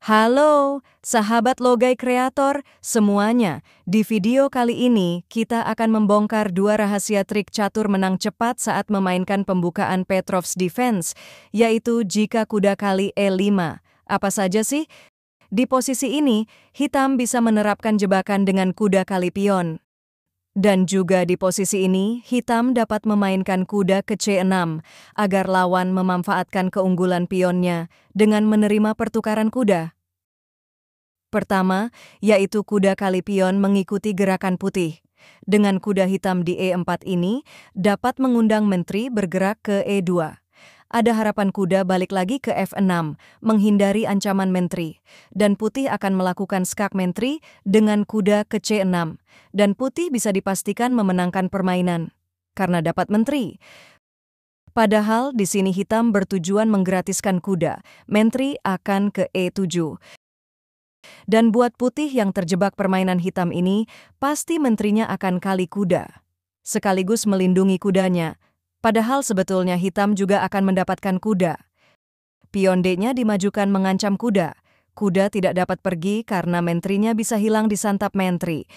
Halo, sahabat Logai Kreator semuanya. Di video kali ini, kita akan membongkar dua rahasia trik catur menang cepat saat memainkan pembukaan Petrov's Defense, yaitu jika kuda kali E5. Apa saja sih? Di posisi ini, hitam bisa menerapkan jebakan dengan kuda kali pion. Dan juga di posisi ini, hitam dapat memainkan kuda ke C6, agar lawan memanfaatkan keunggulan pionnya dengan menerima pertukaran kuda. Pertama, yaitu kuda kali pion mengikuti gerakan putih. Dengan kuda hitam di E4 ini, dapat mengundang menteri bergerak ke E2. Ada harapan kuda balik lagi ke F6, menghindari ancaman menteri. Dan putih akan melakukan skak menteri dengan kuda ke C6. Dan putih bisa dipastikan memenangkan permainan, karena dapat menteri. Padahal di sini hitam bertujuan menggratiskan kuda, menteri akan ke E7. Dan buat putih yang terjebak permainan hitam ini, pasti menterinya akan kali kuda, sekaligus melindungi kudanya. Padahal sebetulnya hitam juga akan mendapatkan kuda. Pion D-nya dimajukan mengancam kuda. Kuda tidak dapat pergi karena menterinya bisa hilang disantap menteri.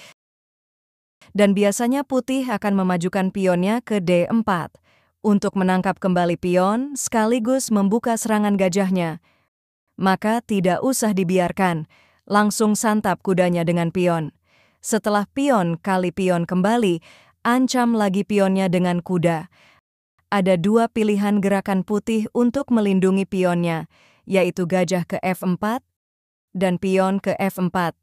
Dan biasanya putih akan memajukan pionnya ke D4 untuk menangkap kembali pion sekaligus membuka serangan gajahnya. Maka tidak usah dibiarkan, langsung santap kudanya dengan pion. Setelah pion kali pion kembali, ancam lagi pionnya dengan kuda. Ada dua pilihan gerakan putih untuk melindungi pionnya, yaitu gajah ke F4 dan pion ke F4.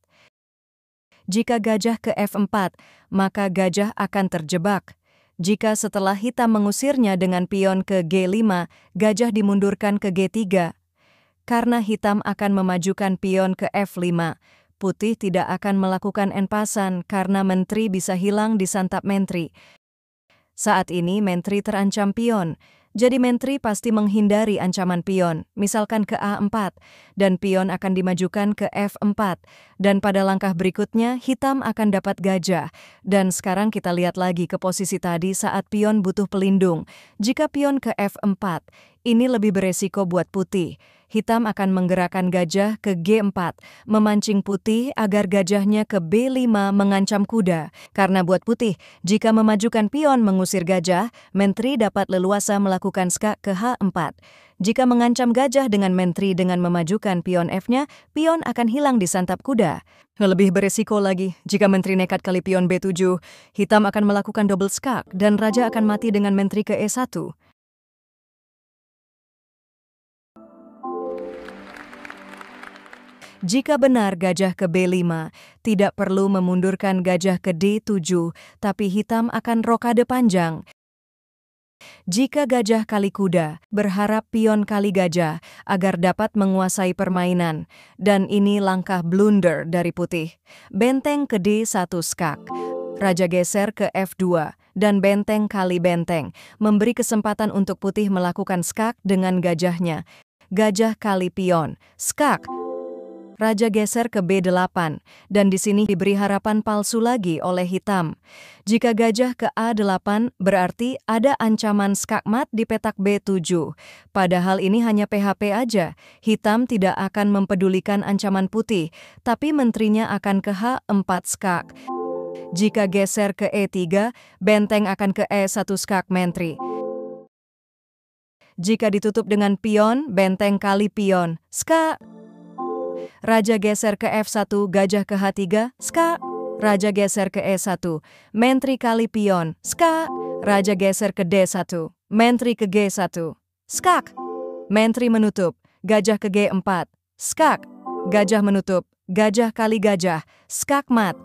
Jika gajah ke F4, maka gajah akan terjebak. Jika setelah hitam mengusirnya dengan pion ke G5, gajah dimundurkan ke G3. Karena hitam akan memajukan pion ke F5, putih tidak akan melakukan enpasan karena menteri bisa hilang disantap menteri. Saat ini menteri terancam pion, jadi menteri pasti menghindari ancaman pion, misalkan ke A4, dan pion akan dimajukan ke F4, dan pada langkah berikutnya hitam akan dapat gajah. Dan sekarang kita lihat lagi ke posisi tadi saat pion butuh pelindung. Jika pion ke F4, ini lebih beresiko buat putih. Hitam akan menggerakkan gajah ke G4, memancing putih agar gajahnya ke B5 mengancam kuda. Karena buat putih, jika memajukan pion mengusir gajah, menteri dapat leluasa melakukan skak ke H4. Jika mengancam gajah dengan menteri dengan memajukan pion F-nya, pion akan hilang disantap kuda. Lebih beresiko lagi, jika menteri nekat kali pion B7, hitam akan melakukan double skak dan raja akan mati dengan menteri ke E1. Jika benar gajah ke B5, tidak perlu memundurkan gajah ke D7, tapi hitam akan rokade panjang. Jika gajah kali kuda, berharap pion kali gajah agar dapat menguasai permainan. Dan ini langkah blunder dari putih. Benteng ke D1 skak. Raja geser ke F2 dan benteng kali benteng, memberi kesempatan untuk putih melakukan skak dengan gajahnya. Gajah kali pion, skak. Raja geser ke B8, dan di sini diberi harapan palsu lagi oleh hitam. Jika gajah ke A8, berarti ada ancaman skakmat di petak B7. Padahal ini hanya PHP aja. Hitam tidak akan mempedulikan ancaman putih, tapi menterinya akan ke H4 skak. Jika geser ke E3, benteng akan ke E1 skak menteri. Jika ditutup dengan pion, benteng kali pion, skak. Raja geser ke F1, gajah ke H3, skak. Raja geser ke E1, menteri kali pion, skak. Raja geser ke D1, menteri ke G1, skak. Menteri menutup, gajah ke G4, skak. Gajah menutup, gajah kali gajah, skak mat.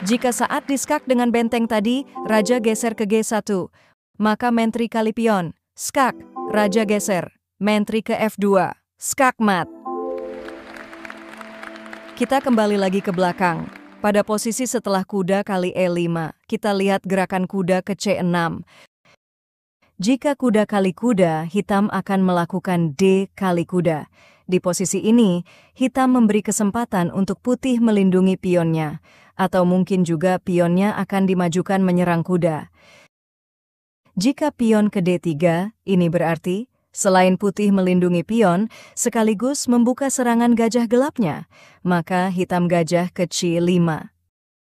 Jika saat diskak dengan benteng tadi, raja geser ke G1, maka menteri kali pion, skak. Raja geser, menteri ke F2, skak mat. Kita kembali lagi ke belakang. Pada posisi setelah kuda kali E5, kita lihat gerakan kuda ke C6. Jika kuda kali kuda, hitam akan melakukan D kali kuda. Di posisi ini, hitam memberi kesempatan untuk putih melindungi pionnya, atau mungkin juga pionnya akan dimajukan menyerang kuda. Jika pion ke D3, ini berarti Selain putih melindungi pion, sekaligus membuka serangan gajah gelapnya, maka hitam gajah ke C5.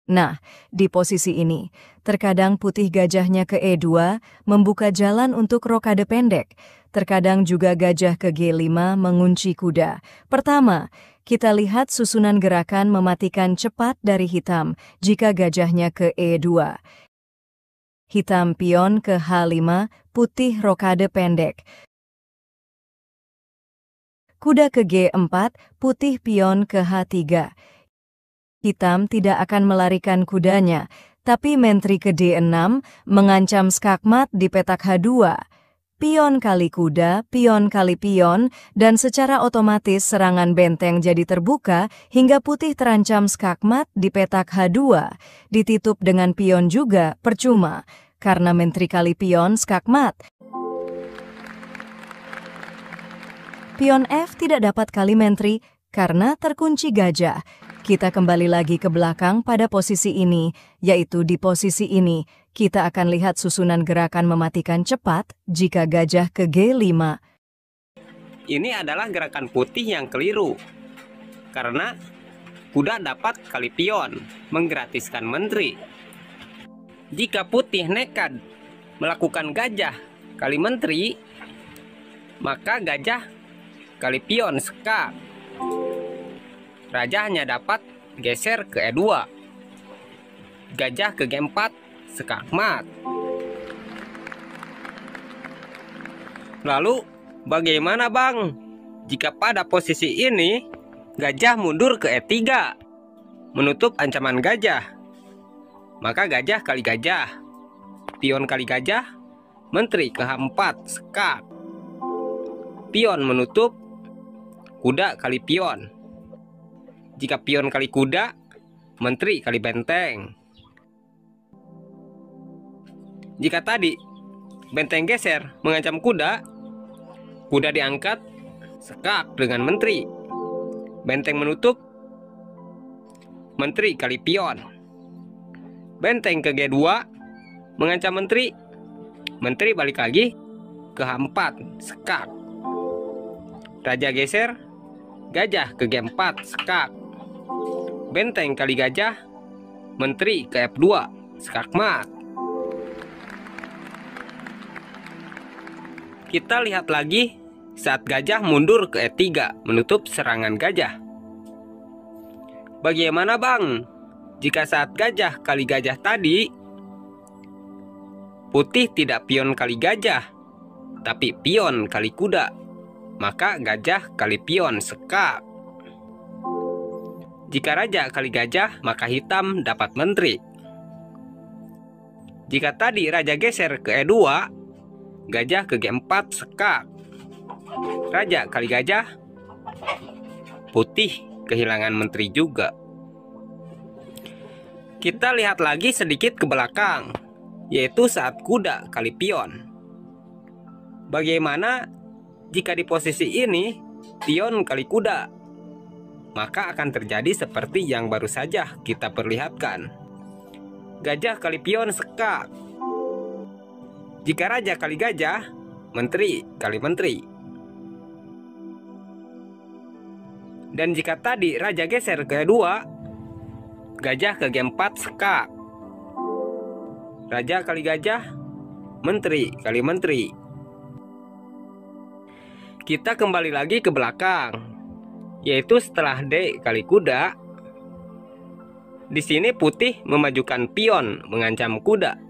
Nah, di posisi ini, terkadang putih gajahnya ke E2 membuka jalan untuk rokade pendek. Terkadang juga gajah ke G5 mengunci kuda. Pertama, kita lihat susunan gerakan mematikan cepat dari hitam jika gajahnya ke E2. Hitam pion ke H5, putih rokade pendek. Kuda ke G4, putih pion ke H3. Hitam tidak akan melarikan kudanya, tapi menteri ke D6 mengancam skakmat di petak H2. Pion kali kuda, pion kali pion, dan secara otomatis serangan benteng jadi terbuka hingga putih terancam skakmat di petak H2. Dititup dengan pion juga percuma, karena menteri kali pion skakmat. Pion F tidak dapat kali menteri karena terkunci gajah. Kita kembali lagi ke belakang pada posisi ini, yaitu di posisi ini. Kita akan lihat susunan gerakan mematikan cepat jika gajah ke G5. Ini adalah gerakan putih yang keliru, karena kuda dapat kali pion, menggratiskan menteri. Jika putih nekat melakukan gajah kali menteri, maka gajah kali pion skak. Raja hanya dapat geser ke E2. Gajah ke G4 skakmat. Lalu bagaimana bang jika pada posisi ini gajah mundur ke E3 menutup ancaman gajah? Maka gajah kali gajah, pion kali gajah, menteri ke H4 skak. Pion menutup, kuda kali pion. Jika pion kali kuda, menteri kali benteng. Jika tadi benteng geser mengancam kuda, kuda diangkat skak dengan menteri. Benteng menutup, menteri kali pion. Benteng ke G2 mengancam menteri. Menteri balik lagi ke H4 skak. Raja geser, gajah ke G4 skak. Benteng kali gajah, menteri ke F2 skakmat. Kita lihat lagi saat gajah mundur ke E3 menutup serangan gajah. Bagaimana bang jika saat gajah kali gajah tadi putih tidak pion kali gajah, tapi pion kali kuda? Maka gajah kali pion skak. Jika raja kali gajah, maka hitam dapat menteri. Jika tadi raja geser ke E2, gajah ke G4 skak. Raja kali gajah, putih kehilangan menteri juga. Kita lihat lagi sedikit ke belakang, yaitu saat kuda kali pion. Bagaimana jika di posisi ini pion kali kuda? Maka akan terjadi seperti yang baru saja kita perlihatkan. Gajah kali pion skak. Jika raja kali gajah, menteri kali menteri. Dan jika tadi raja geser ke E2, gajah ke G4 skak. Raja kali gajah, menteri kali menteri. Kita kembali lagi ke belakang, yaitu setelah D kali kuda. Di sini putih memajukan pion mengancam kuda.